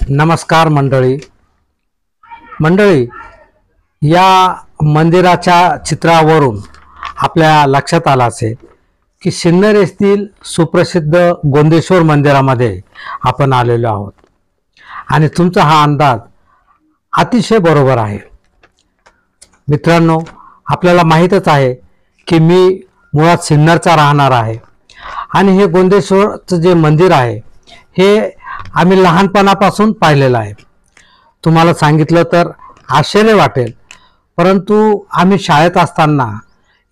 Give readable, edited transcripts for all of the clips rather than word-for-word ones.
नमस्कार मंडळी. या मंदिराच्या चित्रावरून आपल्या लक्षात आलं असेल की सिन्नर येथील सुप्रसिद्ध गोंदेश्वर मंदिरामध्ये आपण आलेलो आहोत आणि तुमचा हा अंदाज अतिशय बरोबर आहे. मित्रांनो, आपल्याला माहीतच आहे की मी मुळात सिन्नरचा राहणार आहे आणि हे गोंदेश्वरचं जे मंदिर आहे हे आम्ही लहानपणापासून पाहिलेलं आहे. तुम्हाला सांगितलं तर आश्चर्य वाटेल, परंतु आम्ही शाळेत असताना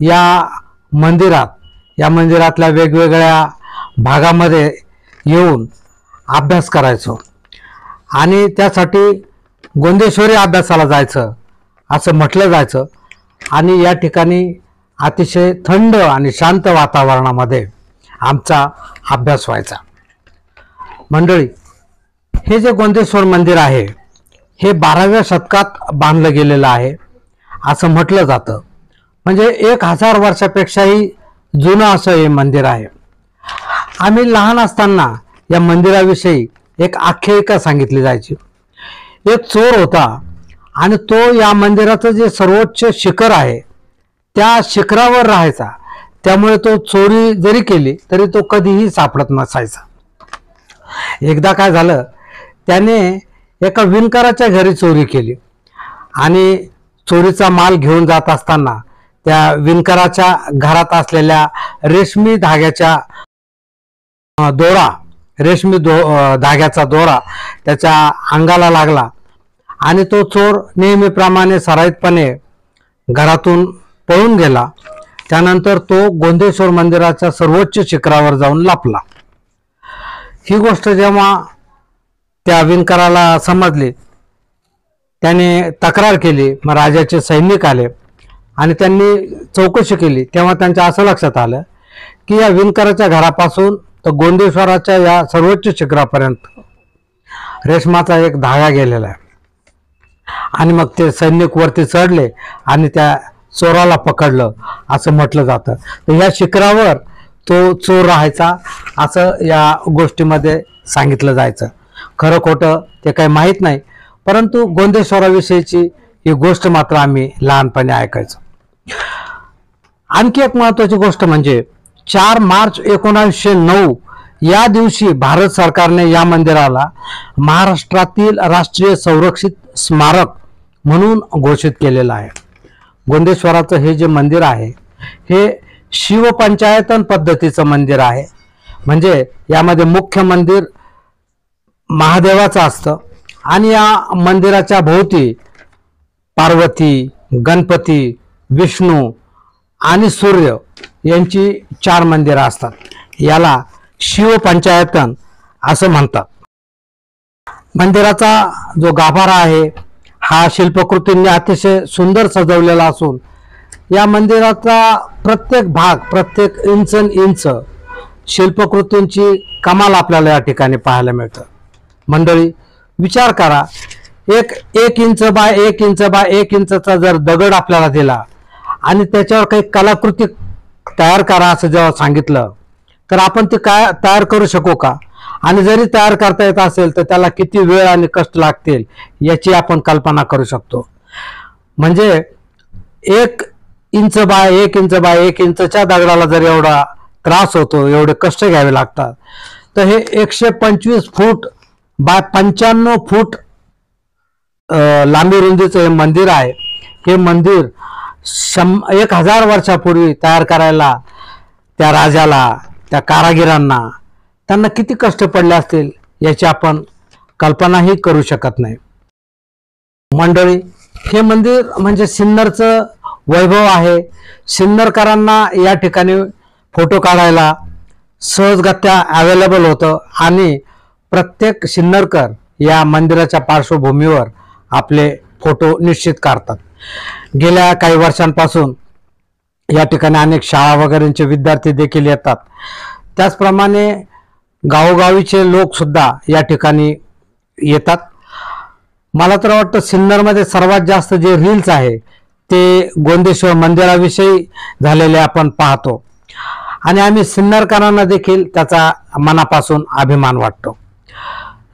या मंदिरातल्या वेगवेगळ्या भागामध्ये येऊन अभ्यास करायचो आणि त्यासाठी गोंदेश्वरी अभ्यासाला जायचं असं म्हटलं जायचं आणि या ठिकाणी अतिशय थंड आणि शांत वातावरणामध्ये आमचा अभ्यास व्हायचा. मंडळी, हे जे गोंदेश्वर मंदिर आहे हे 12व्या शतकात बांधलं गेलेलं आहे असं म्हटलं जातं. म्हणजे 1000 वर्षापेक्षाही जुनं असं हे मंदिर आहे. आम्ही लहान असताना या मंदिराविषयी एक आख्यायिका सांगितली जायची. एक चोर होता आणि तो या मंदिराचं जे सर्वोच्च शिखर आहे त्या शिखरावर राहायचा. त्यामुळे तो चोरी जरी केली तरी तो कधीही सापडत नसायचा. एकदा काय झालं, त्याने एका विणकराच्या घरी चोरी केली आणि चोरीचा माल घेऊन जात असताना त्या विणकराच्या घरात असलेल्या रेशमी धाग्याचा दोरा त्याच्या अंगाला लागला आणि तो चोर नेहमीप्रमाणे सराईतपणे घरातून पळून गेला. त्यानंतर तो गोंदेश्वर मंदिराच्या सर्वोच्च शिखरावर जाऊन लपला. ही गोष्ट जेव्हा त्या विणकराला समजली, त्याने तक्रार केली. मग राजाचे सैनिक आले आणि त्यांनी चौकशी केली. तेव्हा त्यांच्या असं लक्षात आलं की या विणकराच्या घरापासून तर गोंदेश्वराच्या या सर्वोच्च शिखरापर्यंत रेशमाचा एक धागा गेलेला आहे. आणि मग ते सैनिक वरती चढले आणि त्या चोराला पकडलं असं म्हटलं जातं. तर या शिखरावर तो चोर राहायचा असं या गोष्टीमध्ये सांगितलं जायचं. खरं खोटं ते काही माहीत नाही, परंतु गोंदेश्वराविषयीची ही गोष्ट मात्र आम्ही लहानपणी ऐकायचो. आणखी एक महत्त्वाची गोष्ट म्हणजे 4 मार्च 1909 या दिवशी भारत सरकारने या मंदिराला महाराष्ट्रातील राष्ट्रीय संरक्षित स्मारक म्हणून घोषित केलेलं आहे. गोंदेश्वराचं हे जे मंदिर आहे हे शिवपंचायतन पद्धतीचं मंदिर आहे. म्हणजे यामध्ये मुख्य मंदिर महादेवाचं असतं आणि या मंदिराच्या भोवती पार्वती, गणपती, विष्णू आणि सूर्य यांची 4 मंदिरं असतात. याला शिवपंचायतन असं म्हणतात. मंदिराचा जो गाभारा आहे हा शिल्पकृतींनी अतिशय सुंदर सजवलेला असून या मंदिराचा प्रत्येक भाग, प्रत्येक इंच शिल्पकृतींची कमाल आपल्याला या ठिकाणी पाहायला मिळतं. मंडळी, विचार करा, एक इंच बाय 1 इंचचा जर दगड आपल्याला दिला आणि त्याच्यावर काही कलाकृती तयार करा असं जेव्हा सांगितलं तर आपण ते काय तयार करू शकू का? आणि जरी तयार करता येत असेल तर त्याला किती वेळ आणि कष्ट लागतील याची आपण कल्पना करू शकतो. म्हणजे 1 इंच बाय 1 इंचच्या दगडाला जर एवढा त्रास होतो, एवढे कष्ट घ्यावे लागतात, तर हे 125 फूट बाय 95 फूट लांबी रुंदीचं हे मंदिर आहे. हे मंदिर 1000 वर्षापूर्वी तयार करायला त्या राजाला, त्या कारागिरांना, त्यांना किती कष्ट पडले असतील याची आपण कल्पनाही करू शकत नाही. मंडळी, हे मंदिर म्हणजे सिन्नरचं वैभव आहे. सिन्नरकरांना या ठिकाणी फोटो काढायला सहजगत्या अवेलेबल होतं आणि प्रत्येक सिन्नरकर या मंदिराच्या पार्श्वभूमीवर आपले फोटो निश्चित काढतात. गेल्या काही वर्षांपासून या ठिकाणी अनेक शाळा वगैरेंचे विद्यार्थी देखील येतात. त्याचप्रमाणे गावोगावीचे लोक सुद्धा या ठिकाणी येतात. मला तर वाटतं सिन्नरमध्ये सर्वात जास्त जे रील्स आहे ते गोंदेश्वर मंदिराविषयी झालेले आपण पाहतो आणि आम्ही सिन्नरकरांना देखील त्याचा मनापासून अभिमान वाटतो.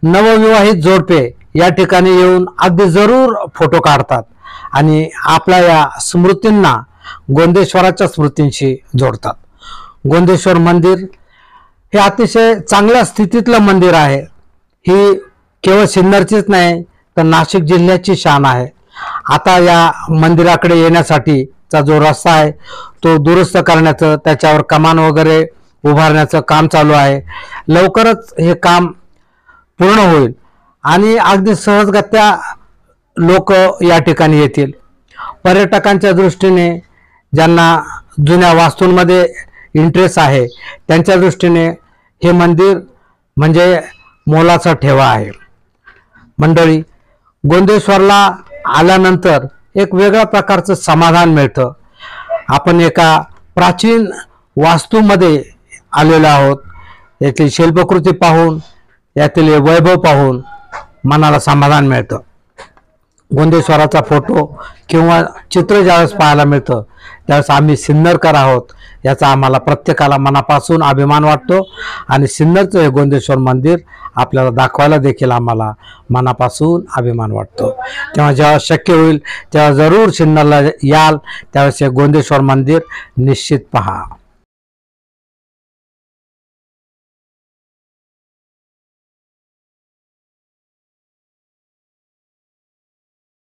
नवविवाहित जोडपे या ठिकाणी येऊन अगदी जरूर फोटो काढतात आणि आपल्या या स्मृतींना गोंदेश्वराच्या स्मृतींशी जोडतात. गोंदेश्वर मंदिर हे अतिशय चांगल्या स्थितीतलं मंदिर आहे. ही केवळ सिन्नरचीच नाही तर नाशिक जिल्ह्याची शान आहे. आता या मंदिराकडे येण्यासाठीचा जो रस्ता आहे तो दुरुस्त करण्याचं, त्याच्यावर कमान वगैरे उभारण्याचं काम चालू आहे. लवकरच हे काम पूर्ण होईल आणि अगदी सहजगत्या लोक या ठिकाणी येतील. पर्यटकांच्या दृष्टीने, ज्यांना जुन्या वास्तूंमध्ये इंटरेस्ट आहे, त्यांच्या दृष्टीने हे मंदिर म्हणजे मोलाचा ठेवा आहे. मंडळी, गोंदेश्वरला आल्यानंतर एक वेगळ्या प्रकारचं समाधान मिळतं. आपण एका प्राचीन वास्तूमध्ये आलेलो आहोत. यातील शिल्पकृती पाहून, यातील वैभव पाहून मनाला समाधान मिळतं. गोंदेश्वराचा फोटो किंवा चित्र ज्यावेळेस पाहायला मिळतं त्यावेळेस आम्ही सिन्नरकर आहोत याचा आम्हाला प्रत्येकाला मनापासून अभिमान वाटतो आणि सिन्नरचं हे गोंदेश्वर मंदिर आपल्याला दाखवायला देखील आम्हाला मनापासून अभिमान वाटतो. तेव्हा जेव्हा शक्य होईल तेव्हा जरूर सिन्नरला याल, त्यावेळेस हे गोंदेश्वर मंदिर निश्चित पहा.